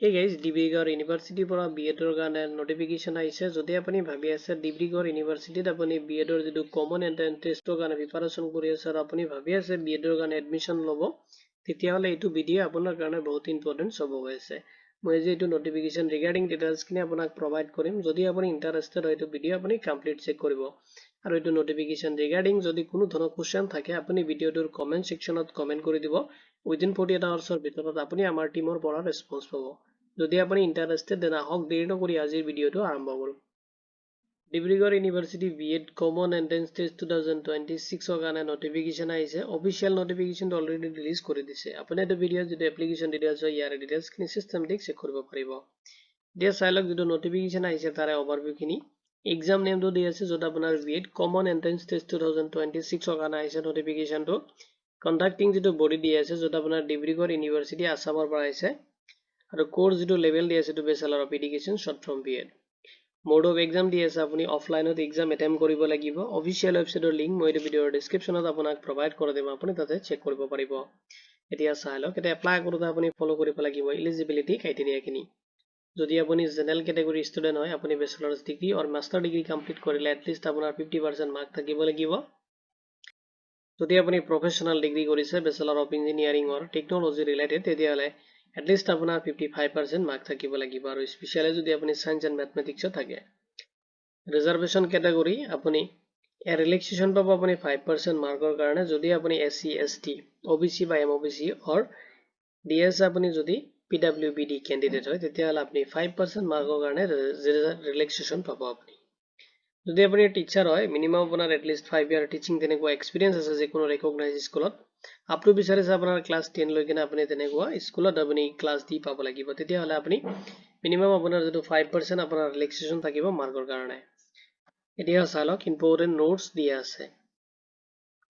Hey guys, Dibrugarh ইউনিভাৰ্চিটিৰ পৰা বিএডৰ কাৰণে নোটিফিকেশন আহিছে। যদি আপুনি ভাবি আছে ডিব্ৰুগড় ইউনিভাৰ্চিটিত আপুনি বিএডৰ যেটো কমন এন্ট্ৰেন্স টেষ্টৰ কাৰণে প্ৰিপাৰেচন কৰি আছে আৰু আপুনি ভাবি আছে বিএডৰ কাৰণে এডমিশন ল'ব, তেতিয়াহ'লে এইটো ভিডিঅ' আপোনাৰ কাৰণে বহুত ইম্পৰ্টেন্ট হ'ব হৈ আছে। মই যে এইটো নোটিফিকেশন ৰিগাৰ্ডিং ডিটেইলছখিনি আপোনাক প্ৰভাইড কৰিম। যদি আপুনি ইন্টাৰেষ্টেড হয় এইটো ভিডিঅ' আপুনি কমপ্লিট চেক কৰিব। আৰু এইটো নোটিফিকেশন ৰিগাৰ্ডিং যদি কোনো ধৰণৰ কোৱেশ্চন থাকে আপুনি ভিডিঅ'টোৰ কমেন্ট সেকশনত কমেন্ট কৰি দিব। উইদিন 48 আৱাৰ্ছৰ ভিতৰত আপুনি আমাৰ টিমৰ পৰা ৰেসপন্স পাব। যদি আপুনি ইন্টাৰেষ্টেড দেন আহক দেৰি নকৰি আজিৰ ভিডিঅ'টো আৰম্ভ কৰোঁ। Dibrugarh university B Ed common entrance test 2026 ৰ কাৰণে নোটিফিকেশন আহিছে। অফিচিয়েল নোটিফিকেশনটো অলৰেডি ৰিলিজ কৰি দিছে। আপুনি এইটো ভিডিঅ'ত যদি এপ্লিকেশন ডিটেইলছ হয় ইয়াৰ ডিটেইলছখিনি সিস্টেমেটিক চেক কৰিব পাৰিব। দিয়া চাই লওক যেটো নোটিফিকেশন আহিছে তাৰে ওভাৰভিউখিনি। এক্সাম নেমটো দি আছে যত আপোনাৰ বিএড কমন এন্ট্ৰেন্স টেষ্ট 2026 ৰ কাৰণে আহিছে নোটিফিকেশনটো। কন্ডাক্টিং যেটো বডি দি আছে যত আপোনাৰ ডিব্ৰুগড় ইউনিভাৰ্চিটি আসামৰ পৰা আহিছে। আৰু কোৰ্স যেটো লেভেল দি আছে to Bachelor of Education short form BEd. Mode of exam দি আছে আপুনি অফলাইনত এক্সাম এটেম্প কৰিব লাগিব। অফিচিয়েল ওয়েবসাইটৰ লিংক মই এই ভিডিঅ'ৰ ডেসক্ৰিপচনত আপোনাক প্ৰভাইড কৰি দিম, আপুনি তাতে চেক কৰিব পাৰিব। এতিয়া চাই লওক এটা এপ্লাই কৰোতে আপুনি ফলো কৰিব লাগিব এলিজিবিলিটি ক্ৰাইটেৰিয়াখিনি। যদি আপুনি জেনাৰেল ক্যাটাগৰী ষ্টুডেন্ট হয় আপুনি ব্যাচেলাৰ্ছ ডিগ্ৰী অৰ মাষ্টাৰ ডিগ্ৰী কমপ্লিট কৰিলে এটলিষ্ট আপোনাৰ 50% মাৰ্ক থাকিব লাগিব। যদি আপুনি প্ৰফেশনাল ডিগ্ৰী কৰিছে bachelor of engineering or technology related তেতিয়াহলে এটলিষ্ট আপোনাৰ 55% মাৰ্ক থাকিব লাগিব আৰু স্পেশালি যদি আপুনি সায়েন্স এন্ড ম্যাথমেটিক্সত থাকে। ৰিজাৰ্ভেশন ক্যাটাগৰী আপুনি ৰিলেক্সেশন পাব আপুনি 5% মাৰ্কৰ কাৰণে যদি আপুনি SC ST OBC বা MOBC অৰ DS আপুনি যদি PWBD ক্যান্ডিডেট হয় তেতিয়াহলে আপুনি 5% মাৰ্কৰ কাৰণে ৰিলেক্সেশন পাব আপুনি। যদি আপুনি টিচাৰ হয় মিনিমাম আপোনাৰ এটলিষ্ট 5 ইয়াৰ টিচিং তেনেকুৱা এক্সপেৰিয়েন্স আছে যে কোনো ৰেকগনাইজ স্কুলত আপটো বিচাৰিছে আপোনাৰ ক্লাছ 10 লৈ কিনে আপুনি তেনেকুৱা স্কুলত আপুনি ক্লাছ দি পাব লাগিব তেতিয়াহলে আপুনি মিনিমাম আপোনাৰ যেটো 5% আপোনাৰ ৰিলেক্সেশন থাকিব মাৰ্কৰ কাৰণে। এতিয়া চালক ইম্পৰ্টেন্ট নোটস দিয়া আছে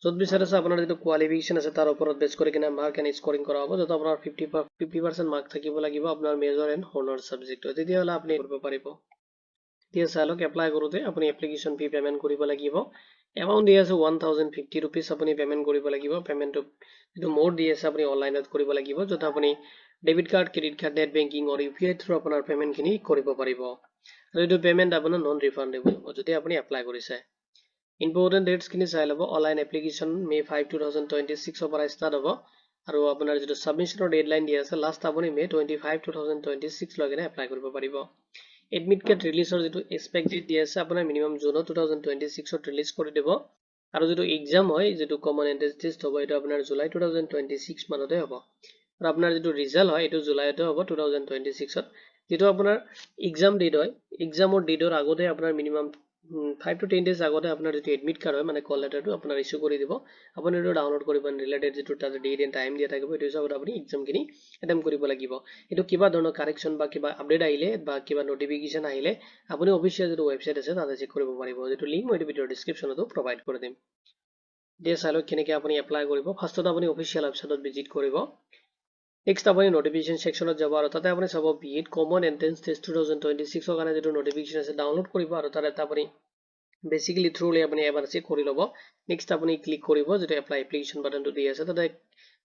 যত বিচাৰিছে আপোনাৰ যেটো কোৱালিফিকেশন আছে তাৰ ওপৰত বেছ কৰি কিনে মাৰ্ক এণ্ড স্কোৰিং কৰা হ'ব যত আপোনাৰ 50% মাৰ্ক থাকিব লাগিব আপোনাৰ মেজৰ এণ্ড হনাৰ সাবজেক্টত তেতিয়াহলে আপুনি কৰিব পাৰিব। এতিয়া চালক এপ্লাই কৰোতে আপুনি এপ্লিকেশন ফি পেমেন্ট কৰিব লাগিব। এমাউন্ট দি আছে 1050 rupees আপুনি পেমেন্ট কৰিব লাগিব। পেমেন্টটো যেটো মোড দি আছে আপুনি অনলাইনত কৰিব লাগিব যত আপুনি debit card credit card net banking or UPI through আপোনাৰ পেমেন্টখিনি কৰিব পাৰিব। আৰু এইটো পেমেন্ট আপোনাৰ নন ৰিফান্ডেবল হ'ব যদি আপুনি এপ্লাই কৰিছে। ইম্পৰ্টেন্ট ডেটছখিনি চাই লব। অনলাইন এপ্লিকেশন May 5 2026 ৰ পৰা ষ্টাৰ্ট হ'ব আৰু আপোনাৰ যেটো সাবমিশনৰ ডেডলাইন দি আছে লাষ্ট আপুনি May 25 2026 লৈকে এপ্লাই কৰিব পাৰিব। এডমিট কাৰ্ড ৰিলিজৰ যেটো এক্সপেক্ট ডেট দি আছে আপোনাৰ মিনিমাম জুন 2026 ত ৰিলিজ কৰি দিব আৰু যেটো এক্সাম হয় যেটো কমন এন্ট্ৰেন্স টেষ্ট হ'ব এটা আপোনাৰ জুলাই 2026 মানতে হ'ব আৰু আপোনাৰ যেটো ৰিজাল্ট হয় এটো জুলাইতে হ'ব 2026 ত। যেটো আপোনাৰ এক্সাম ডেট হয় এক্সামৰ ডেটৰ আগতে আপোনাৰ মিনিমাম 5 to 10 days আগতে আপোনাৰ যেটো এডমিট কাৰ্ড হয় মানে কল লেটাৰটো আপোনাৰ ইস্যু কৰি দিব। আপুনি এটো ডাউনলোড কৰিব ৰিলেটেড যেটো তাতে ডেট এণ্ড টাইম দিয়া থাকিব এটো হিচাপত আপুনি এক্সামখিনি এটেম্প কৰিব লাগিব। এটো কিবা ধৰণৰ কাৰেকচন বা কিবা আপডেট আহিলে বা কিবা নোটিফিকেশন আহিলে আপুনি অফিচিয়েল যেটো ওয়েবসাইট আছে তাতে চেক কৰিব পাৰিব। যেটো লিংক মই ভিডিঅ'ৰ ডেসক্ৰিপচনতো প্ৰভাইড কৰি দিম। দিয়া চাই লওক কেনেকৈ আপুনি এপ্লাই কৰিব। ফাৰ্ষ্টত আপুনি অফিচিয়েল ওয়েবসাইটত ভিজিট কৰিব। নেক্সট আপুনি নোটিফিকেশন সেকশনত যাব আৰু তাতে আপুনি চাব বিএড কমন এন্ট্ৰেন্স টেষ্ট 2026 ৰ কাৰণে যেটো নোটিফিকেশন আছে ডাউনলোড কৰিব আৰু তাতে আপুনি বেসিক্যালি থ্ৰুলি আপুনি এবাৰ চেক কৰি ল'ব। নেক্সট আপুনি ক্লিক কৰিব যেটো এপ্লাই এপ্লিকেশন বাটনটো দি আছে তাতে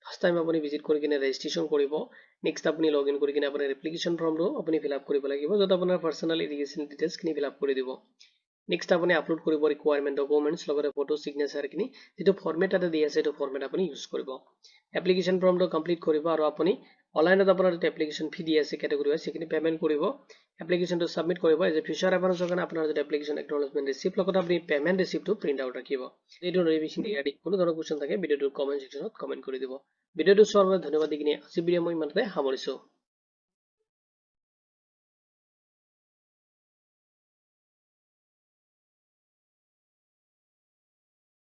ফাৰ্স্ট টাইম আপুনি ভিজিট কৰি কিনে ৰেজিষ্ট্ৰেচন কৰিব। নেক্সট আপুনি লগইন কৰি কিনে আপোনাৰ এপ্লিকেশন ফৰ্মটো আপুনি ফিল আপ কৰিব লাগিব যত আপোনাৰ পাৰ্সোনাল এডুকেশন ডিটেইলছখিনি ফিল আপ কৰি দিব। নেক্সট আপুনি আপলোড কৰিব ৰিকুৱাৰমেন্ট ডকুমেন্টছ লগতে ফটো সিগনেচাৰখিনি যেটো ফৰমেট তাতে দি আছে এটো ফৰমেট আপুনি ইউজ কৰিব। এপ্লিকেশন ফৰ্মটো কমপ্লিট কৰিব আৰু আপুনি অনলাইনত আপোনাৰ যেটো এপ্লিকেশন ফি দি আছে ক্যাটাগৰী ওয়াইজ সেইখিনি পেমেন্ট কৰিব। এপ্লিকেশনটো সাবমিট কৰিব এজ এ ফিউচাৰ ৰেফাৰেন্সৰ কাৰণে আপোনাৰ যেটো এপ্লিকেশন একনলেজমেন্ট ৰিসিপ্ট লগত আপুনি পেমেন্ট ৰিসিপ্টটো প্ৰিন্ট আউট ৰাখিব। এইটো নোটিফিকেশন ৰিগাৰ্ডিং কোনো ধৰণৰ কোৱেশ্চন থাকে ভিডিঅ'টোৰ কমেন্ট সেকশনত কমেন্ট কৰি দিব। ভিডিঅ'টো চোৱাৰ বাবে ধন্যবাদ দি কিনে আজি ভিডিঅ' মই ইমানতে সামৰিছো।